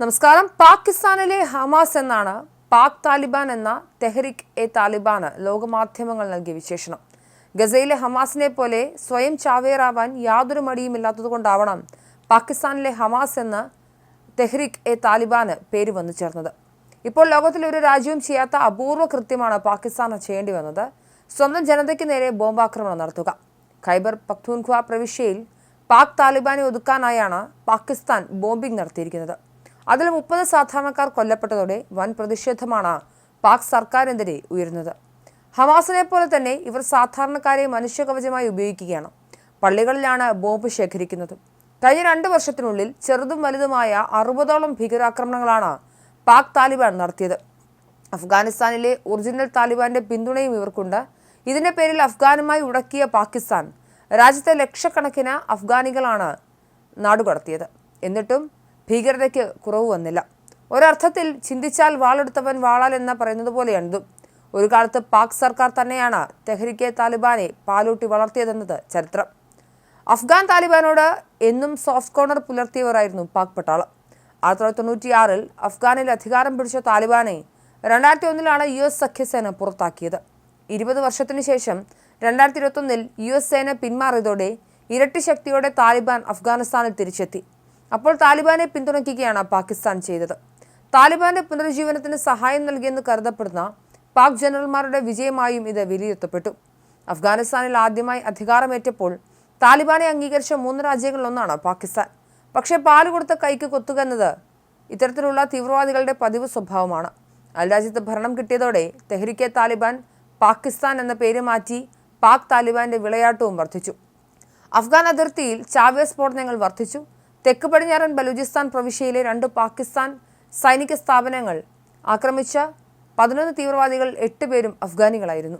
നമസ്കാരം. പാകിസ്ഥാനിലെ ഹമാസ് എന്നാണ് പാക് താലിബാൻ എന്ന തെഹ്രിക് എ താലിബാന് ലോകമാധ്യമങ്ങൾ നൽകിയ വിശേഷണം. ഗസയിലെ ഹമാസിനെ പോലെ സ്വയം ചാവേറാവാൻ യാതൊരു മടിയുമില്ലാത്തതുകൊണ്ടാവണം പാകിസ്ഥാനിലെ ഹമാസ് എന്ന തെഹ്രിക് എ താലിബാന് പേര് വന്നു ചേർന്നത്. ഇപ്പോൾ ലോകത്തിലെ ഒരു രാജ്യവും ചെയ്യാത്ത അപൂർവ കൃത്യമാണ് പാകിസ്ഥാന് ചെയ്യേണ്ടി വന്നത്. സ്വന്തം ജനതയ്ക്ക് നേരെ ബോംബാക്രമണം നടത്തുക. ഖൈബർ പഖ്തൂൺഖ്വ പ്രവിശ്യയിൽ പാക് താലിബാനെ ഒതുക്കാനായാണ് പാകിസ്ഥാൻ ബോംബിംഗ് നടത്തിയിരിക്കുന്നത്. അതിൽ 30 സാധാരണക്കാർ കൊല്ലപ്പെട്ടതോടെ വൻ പ്രതിഷേധമാണ് പാക് സർക്കാരിനെതിരെ ഉയരുന്നത്. ഹമാസിനെ പോലെ തന്നെ ഇവർ സാധാരണക്കാരെ മനുഷ്യകവചമായി ഉപയോഗിക്കുകയാണ്. പള്ളികളിലാണ് ബോംബ് ശേഖരിക്കുന്നത്. കഴിഞ്ഞ 2 വർഷത്തിനുള്ളിൽ ചെറുതും വലുതുമായ 60ഓളം ഭീകരാക്രമണങ്ങളാണ് പാക് താലിബാൻ നടത്തിയത്. അഫ്ഗാനിസ്ഥാനിലെ ഒറിജിനൽ താലിബാന്റെ പിന്തുണയും ഇവർക്കുണ്ട്. ഇതിന്റെ പേരിൽ അഫ്ഗാനുമായി ഉടക്കിയ പാകിസ്ഥാൻ രാജ്യത്തെ ലക്ഷക്കണക്കിന് അഫ്ഗാനികളാണ് നാടുകടത്തിയത്. എന്നിട്ടും ഭീകരതയ്ക്ക് കുറവ് വന്നില്ല. ഒരർത്ഥത്തിൽ ചിന്തിച്ചാൽ വാളെടുത്തവൻ വാളാൽ എന്ന് പറയുന്നത് പോലെയാണ്. ഒരു കാലത്ത് പാക് സർക്കാർ തന്നെയാണ് തെഹ്രികെ താലിബാനെ പാലൂട്ടി വളർത്തിയതെന്നത് ചരിത്രം. അഫ്ഗാൻ താലിബാനോട് എന്നും സോഫ്റ്റ് കോർണർ പുലർത്തിയവരായിരുന്നു പാക് പട്ടാളം. 1996 അഫ്ഗാനിൽ അധികാരം പിടിച്ച താലിബാനെ 2001 US സഖ്യസേന പുറത്താക്കിയത്. 20 വർഷത്തിനു ശേഷം 2021 US സേന പിന്മാറിയതോടെ ഇരട്ടി ശക്തിയോടെ താലിബാൻ അഫ്ഗാനിസ്ഥാനിൽ തിരിച്ചെത്തി. അപ്പോൾ താലിബാനെ പിന്തുണയ്ക്കുകയാണ് പാകിസ്ഥാൻ ചെയ്തത്. താലിബാന്റെ പുനരുജ്ജീവനത്തിന് സഹായം നൽകിയെന്ന് കരുതപ്പെടുന്ന പാക് ജനറൽമാരുടെ വിജയമായും ഇത് വിലയിരുത്തപ്പെട്ടു. അഫ്ഗാനിസ്ഥാനിൽ ആദ്യമായി അധികാരമേറ്റപ്പോൾ താലിബാനെ അംഗീകരിച്ച 3 രാജ്യങ്ങളിലൊന്നാണ് പാകിസ്ഥാൻ. പക്ഷേ പാല് കൊടുത്ത കൈക്ക് കൊത്തുക എന്നത് ഇത്തരത്തിലുള്ള തീവ്രവാദികളുടെ പതിവ് സ്വഭാവമാണ്. അയൽരാജ്യത്ത് ഭരണം കിട്ടിയതോടെ തെഹ്രികെ താലിബാൻ പാകിസ്ഥാൻ എന്ന പേര് മാറ്റി പാക് താലിബാന്റെ വിളയാട്ടവും വർദ്ധിച്ചു. അഫ്ഗാൻ അതിർത്തിയിൽ ചാവേർ സ്ഫോടനങ്ങൾ വർദ്ധിച്ചു. തെക്ക് പടിഞ്ഞാറൻ ബലൂചിസ്ഥാൻ പ്രവിശ്യയിലെ 2 പാകിസ്ഥാൻ സൈനിക സ്ഥാപനങ്ങൾ ആക്രമിച്ച 11 തീവ്രവാദികൾ 8 പേരും അഫ്ഗാനികളായിരുന്നു.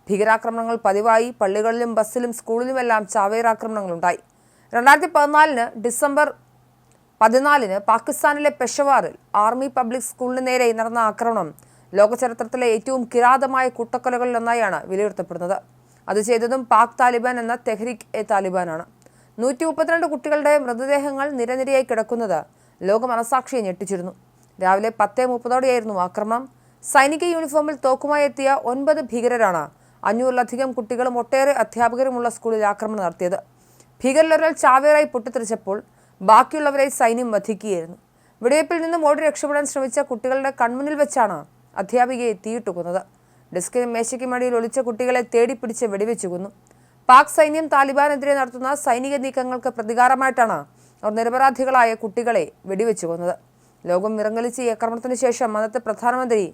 ഭീകരാക്രമണങ്ങൾ പതിവായി. പള്ളികളിലും ബസ്സിലും സ്കൂളിലുമെല്ലാം ചാവേറാക്രമണങ്ങളുണ്ടായി. 2014 ഡിസംബർ 14 പാകിസ്ഥാനിലെ പെഷവാറിൽ ആർമി പബ്ലിക് സ്കൂളിന് നേരെ നടന്ന ആക്രമണം ലോകചരിത്രത്തിലെ ഏറ്റവും കിരാതമായ കൂട്ടക്കൊലകളിലൊന്നായാണ് വിലയിരുത്തപ്പെടുന്നത്. അത് ചെയ്തതും പാക് താലിബാൻ എന്ന തെഹ്രിക് എ താലിബാനാണ്. 132 കുട്ടികളുടെ മൃതദേഹങ്ങൾ നിരനിരയായി കിടക്കുന്നത് ലോക മനസാക്ഷിയെ ഞെട്ടിച്ചിരുന്നു. രാവിലെ 10:30 ആക്രമണം. സൈനിക യൂണിഫോമിൽ തോക്കുമായി എത്തിയ 9 ഭീകരരാണ് 500-ലധികം കുട്ടികളും ഒട്ടേറെ അധ്യാപകരുമുള്ള സ്കൂളിൽ ആക്രമണം നടത്തിയത്. ഭീകരരൊരാൾ ചാവേറായി പൊട്ടിത്തെറിച്ചപ്പോൾ ബാക്കിയുള്ളവരെ സൈന്യം വധിക്കുകയായിരുന്നു. വെടിവയ്പിൽ നിന്നും ഓടി രക്ഷപ്പെടാൻ ശ്രമിച്ച കുട്ടികളുടെ കൺമുന്നിൽ വെച്ചാണ് അധ്യാപികയെ തീയിട്ടു കൊന്നത്. ഡെസ്കിനും മേശയ്ക്കുമടിയിൽ ഒളിച്ച കുട്ടികളെ തേടിപ്പിടിച്ച് വെടിവെച്ചു കൊന്നു. പാക് സൈന്യം താലിബാനെതിരെ നടത്തുന്ന സൈനിക നീക്കങ്ങൾക്ക് പ്രതികാരമായിട്ടാണ് അവർ നിരപരാധികളായ കുട്ടികളെ വെടിവെച്ചു കൊന്നത്. ലോകം വിറങ്ങലിച്ച ഈ ആക്രമണത്തിന് ശേഷം അന്നത്തെ പ്രധാനമന്ത്രി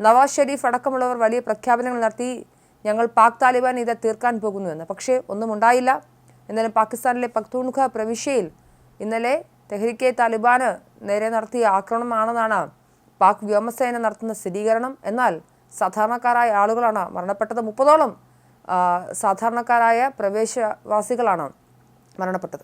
നവാസ് ഷെരീഫ് അടക്കമുള്ളവർ വലിയ പ്രഖ്യാപനങ്ങൾ നടത്തി. ഞങ്ങൾ പാക് താലിബാൻ ഇത് തീർക്കാൻ പോകുന്നുവെന്ന്. പക്ഷേ ഒന്നും ഉണ്ടായില്ല. എന്നാലും പാകിസ്ഥാനിലെ പഖ്തൂൺഖ്വ പ്രവിശ്യയിൽ ഇന്നലെ തെഹ്രികെ താലിബാന് നേരെ നടത്തിയ ആക്രമണമാണെന്നാണ് പാക് വ്യോമസേന നടത്തുന്ന സ്ഥിരീകരണം. എന്നാൽ സാധാരണക്കാരായ ആളുകളാണ് മരണപ്പെട്ടത്. 30ഓളം സാധാരണക്കാരായ പ്രദേശവാസികളാണ് മരണപ്പെട്ടത്.